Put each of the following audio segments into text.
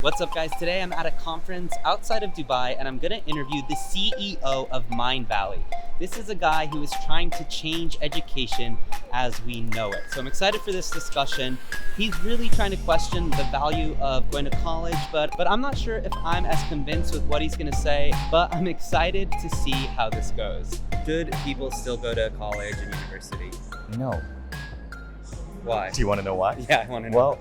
What's up, guys? Today I'm at a conference outside of Dubai and I'm going to interview the CEO of Mindvalley. This is a guy who is trying to change education as we know it. So I'm excited for this discussion. He's really trying to question the value of going to college, but I'm not sure if I'm as convinced with what he's going to say, but I'm excited to see how this goes. Should people still go to college and university? No. Why? Do you want to know why? Yeah, I want to know. Well,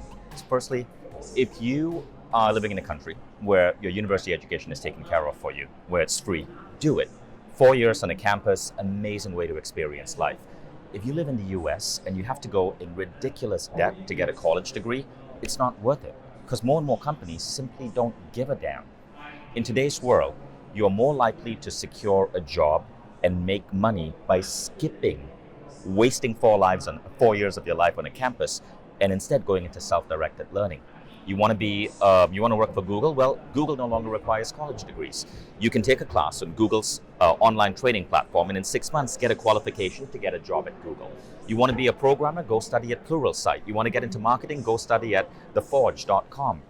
firstly, if you are living in a country where your university education is taken care of for you, where it's free, do it. 4 years on a campus, amazing way to experience life. If you live in the US and you have to go in ridiculous debt to get a college degree, it's not worth it because more and more companies simply don't give a damn. In today's world, you're more likely to secure a job and make money by wasting 4 years of your life on a campus and instead going into self-directed learning. You want to work for Google? Well, Google no longer requires college degrees. You can take a class on Google's online training platform and in 6 months get a qualification to get a job at Google. You want to be a programmer? Go study at Pluralsight. You want to get into marketing? Go study at theforge.com.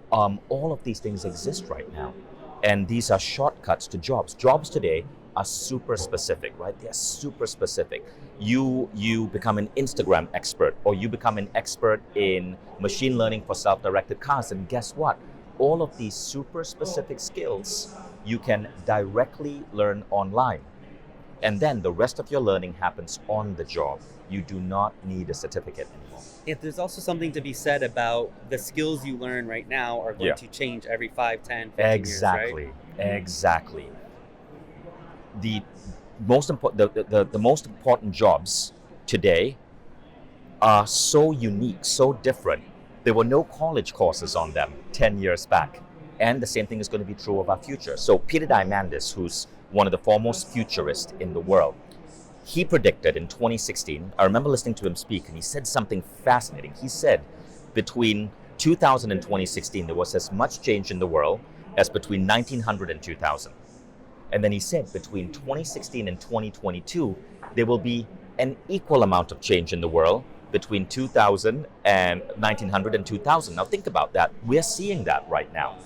All of these things exist right now. And these are shortcuts to jobs. Jobs today are super specific, right? They're super specific. You become an Instagram expert, or you become an expert in machine learning for self-directed cars, and guess what? All of these super specific skills you can directly learn online. And then the rest of your learning happens on the job. You do not need a certificate anymore. If there's also something to be said about the skills you learn right now are going to change every 5, 10, 15 years, right? Exactly. The most important jobs today are so unique, so different. There were no college courses on them 10 years back. And the same thing is going to be true of our future. So Peter Diamandis, who's one of the foremost futurists in the world, he predicted in 2016, I remember listening to him speak, and he said something fascinating. He said between 2000 and 2016, there was as much change in the world as between 1900 and 2000. And then he said between 2016 and 2022, there will be an equal amount of change in the world between 2000 and 1900 and 2000. Now think about that. We're seeing that right now.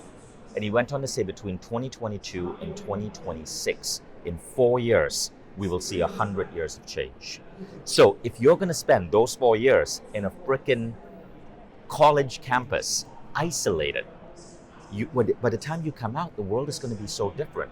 And he went on to say between 2022 and 2026, in 4 years, we will see 100 years of change. So if you're going to spend those 4 years in a frickin' college campus, isolated, by the time you come out, the world is going to be so different.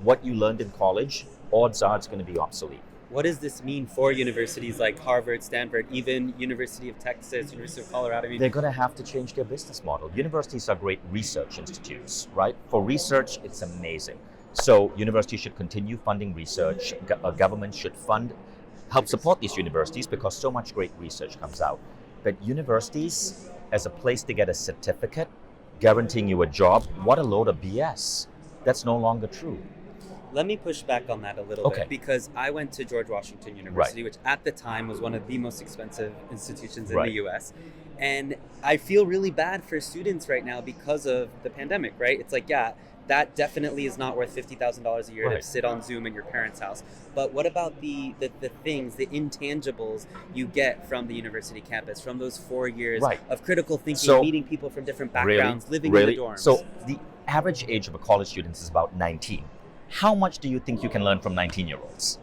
What you learned in college, odds are it's going to be obsolete. What does this mean for universities like Harvard, Stanford, even University of Texas, University of Colorado? They're going to have to change their business model. Universities are great research institutes, right? For research, it's amazing. So universities should continue funding research. Government should help support these universities because so much great research comes out. But universities, as a place to get a certificate, guaranteeing you a job, what a load of BS. That's no longer true. Let me push back on that a little bit, because I went to George Washington University, which at the time was one of the most expensive institutions in the US. And I feel really bad for students right now because of the pandemic, right? It's like, yeah, that definitely is not worth $50,000 a year to sit on Zoom in your parents' house. But what about the things, the intangibles you get from the university campus, from those 4 years of critical thinking, meeting people from different backgrounds, living in the dorms? So the average age of a college student is about 19. How much do you think you can learn from 19-year-olds?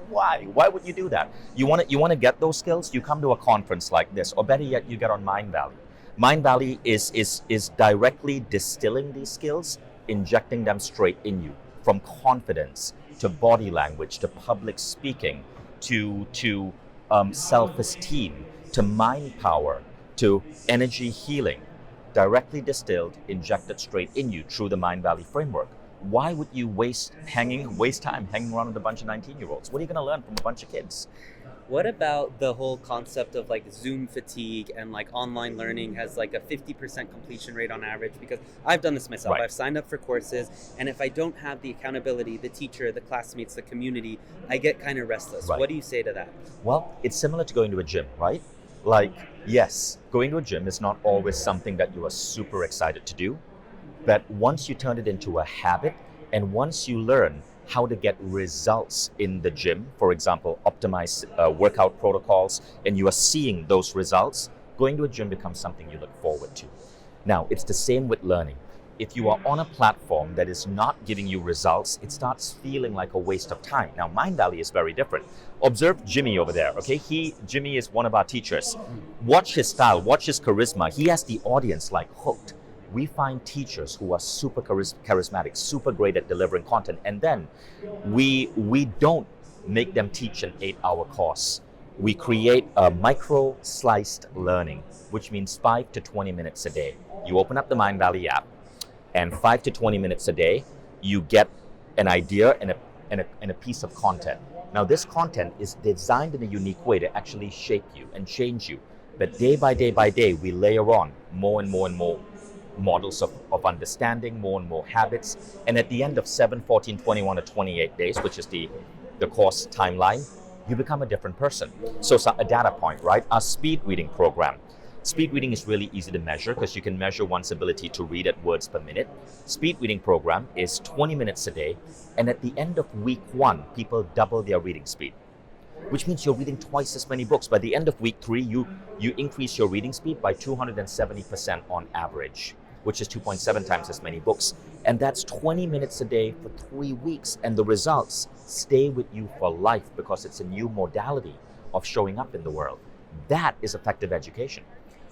Why? Why would you do that? You want to get those skills? You come to a conference like this, or better yet, you get on Mindvalley. Mindvalley is directly distilling these skills, injecting them straight in you, from confidence to body language to public speaking to self-esteem to mind power to energy healing, directly distilled, injected straight in you through the Mindvalley framework. Why would you waste time hanging around with a bunch of 19-year-olds? What are you going to learn from a bunch of kids? What about the whole concept of like Zoom fatigue and like online learning has like a 50% completion rate on average? Because I've done this myself. I've signed up for courses, and if I don't have the accountability, the teacher, the classmates, the community, I get kind of restless. What do you say to that? Well, it's similar to going to a gym, right? Like, yes, going to a gym is not always something that you are super excited to do. But once you turn it into a habit, and once you learn how to get results in the gym, for example, optimize workout protocols, and you are seeing those results, going to a gym becomes something you look forward to. Now, it's the same with learning. If you are on a platform that is not giving you results, it starts feeling like a waste of time. Now, Mindvalley is very different. Observe Jimmy over there, okay? Jimmy is one of our teachers. Watch his style, watch his charisma. He has the audience like hooked. We find teachers who are super charismatic, super great at delivering content, and then we don't make them teach an 8-hour course. We create a micro-sliced learning, which means 5 to 20 minutes a day. You open up the Mindvalley app, and 5 to 20 minutes a day, you get an idea and a piece of content. Now, this content is designed in a unique way to actually shape you and change you. But day by day, we layer on more and more models of understanding, more and more habits. And at the end of 7, 14, 21, or 28 days, which is the course timeline, you become a different person. So a data point, right? Our speed reading program. Speed reading is really easy to measure because you can measure one's ability to read at words per minute. Speed reading program is 20 minutes a day. And at the end of week 1, people double their reading speed, which means you're reading twice as many books. By the end of week 3, you increase your reading speed by 270% on average, which is 2.7 times as many books. And that's 20 minutes a day for 3 weeks. And the results stay with you for life because it's a new modality of showing up in the world. That is effective education.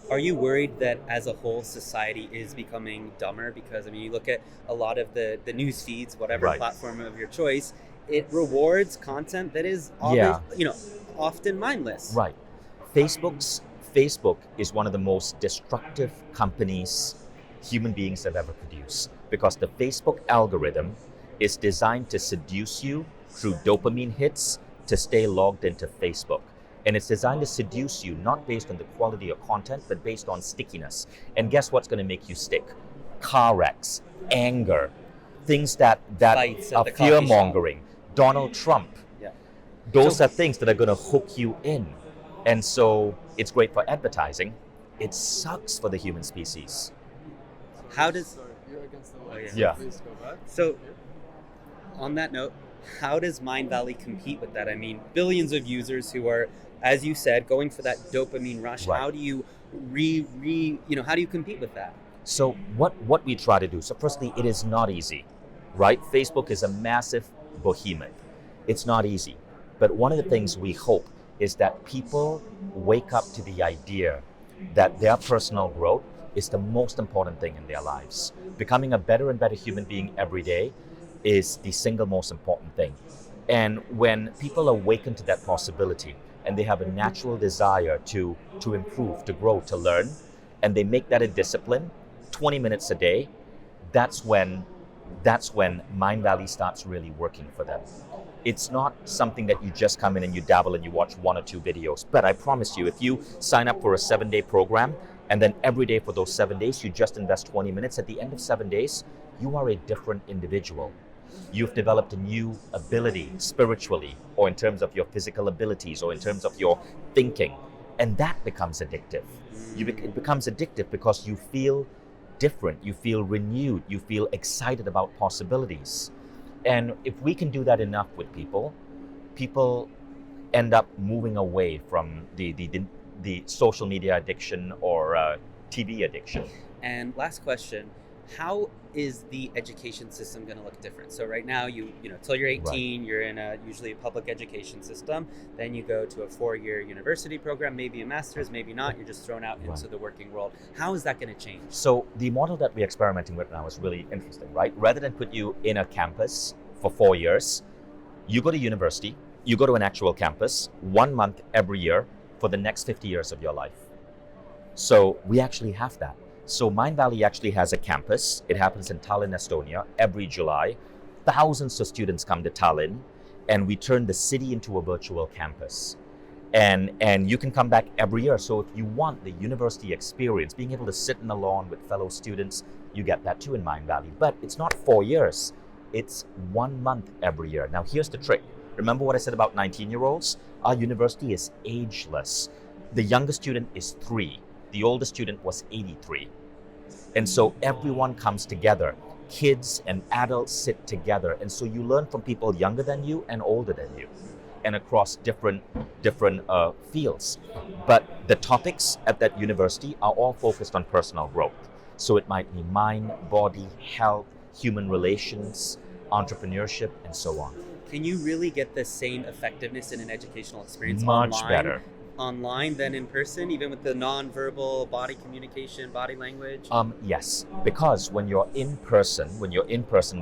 Are you worried that as a whole society is becoming dumber? Because I mean, you look at a lot of the news feeds, whatever platform of your choice, it rewards content that is often mindless. Right. Facebook is one of the most destructive companies human beings have ever produced, because the Facebook algorithm is designed to seduce you through dopamine hits to stay logged into Facebook. And it's designed to seduce you not based on the quality of content, but based on stickiness. And guess what's going to make you stick? Car wrecks, anger, things that are fear-mongering, Donald Trump. Yeah. Those are things that are going to hook you in. And so it's great for advertising. It sucks for the human species. How does... Sorry, you're against the law. Yeah. Please go back. So, on that note, how does Mindvalley compete with that? I mean, billions of users who are, as you said, going for that dopamine rush. Right. How do you how do you compete with that? So what we try to do, so firstly, it is not easy, right? Facebook is a massive behemoth. It's not easy. But one of the things we hope is that people wake up to the idea that their personal growth is the most important thing in their lives. Becoming a better and better human being every day is the single most important thing. And when people awaken to that possibility and they have a natural desire to improve, to grow, to learn, and they make that a discipline, 20 minutes a day, that's when Mindvalley starts really working for them. It's not something that you just come in and you dabble and you watch 1 or 2 videos. But I promise you, if you sign up for a 7-day program and then every day for those 7 days, you just invest 20 minutes, at the end of 7 days, you are a different individual. You've developed a new ability spiritually, or in terms of your physical abilities, or in terms of your thinking. And that becomes addictive. It becomes addictive because you feel different, you feel renewed, you feel excited about possibilities. And if we can do that enough with people end up moving away from the social media addiction or TV addiction. And last question, how is the education system going to look different? So right now, you till you're 18, you're in usually a public education system. Then you go to a 4-year university program, maybe a master's, maybe not. You're just thrown out into the working world. How is that going to change? So the model that we're experimenting with now is really interesting, right? Rather than put you in a campus for 4 years, you go to university, you go to an actual campus 1 month every year for the next 50 years of your life. So we actually have that. So Mindvalley actually has a campus. It happens in Tallinn, Estonia, every July. Thousands of students come to Tallinn, and we turn the city into a virtual campus. And you can come back every year. So if you want the university experience, being able to sit in the lawn with fellow students, you get that too in Mindvalley. But it's not 4 years. It's 1 month every year. Now here's the trick. Remember what I said about 19-year-olds? Our university is ageless. The youngest student is 3. The oldest student was 83. And so everyone comes together. Kids and adults sit together. And so you learn from people younger than you and older than you, and across different fields. But the topics at that university are all focused on personal growth. So it might be mind, body, health, human relations, entrepreneurship, and so on. Can you really get the same effectiveness in an educational experience Much better online than in person, even with the non-verbal body communication, body language? Yes, because when you're in person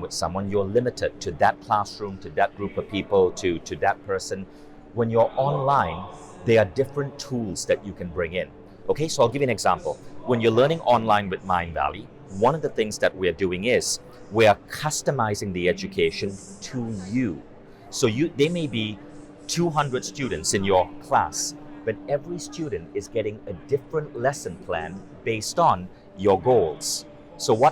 with someone, you're limited to that classroom, to that group of people, to that person. When you're online, there are different tools that you can bring in. Okay, so I'll give you an example. When you're learning online with Mindvalley, one of the things that we're doing is we are customizing the education to you. So they may be 200 students in your class, but every student is getting a different lesson plan based on your goals. So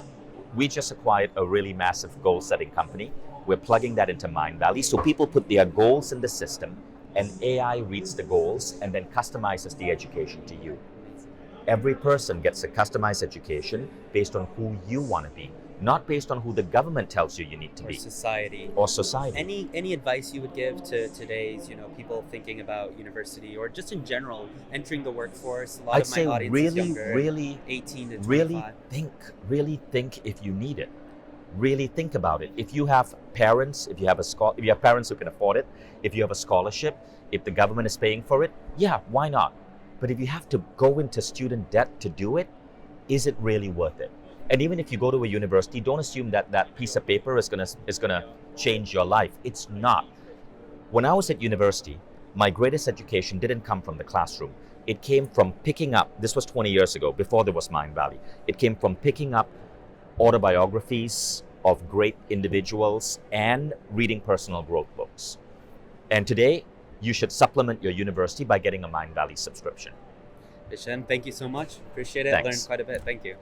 we just acquired a really massive goal setting company. We're plugging that into Mindvalley. So people put their goals in the system and AI reads the goals and then customizes the education to you. Every person gets a customized education based on who you want to be, not based on who the government tells you need to be. Or society. Any advice you would give to today's, people thinking about university or just in general entering the workforce? A lot of my audience is younger, 18 to 25. Really think if you need it. Really think about it. If you have parents, if you have parents who can afford it, if you have a scholarship, if the government is paying for it, yeah, why not? But if you have to go into student debt to do it, is it really worth it? And even if you go to a university, don't assume that piece of paper is gonna change your life. It's not. When I was at university, my greatest education didn't come from the classroom. It came from picking up, this was 20 years ago, before there was Mindvalley. It came from picking up autobiographies of great individuals and reading personal growth books. And today, you should supplement your university by getting a Mindvalley subscription. Vishen, thank you so much. Appreciate it. Thanks. Learned quite a bit. Thank you.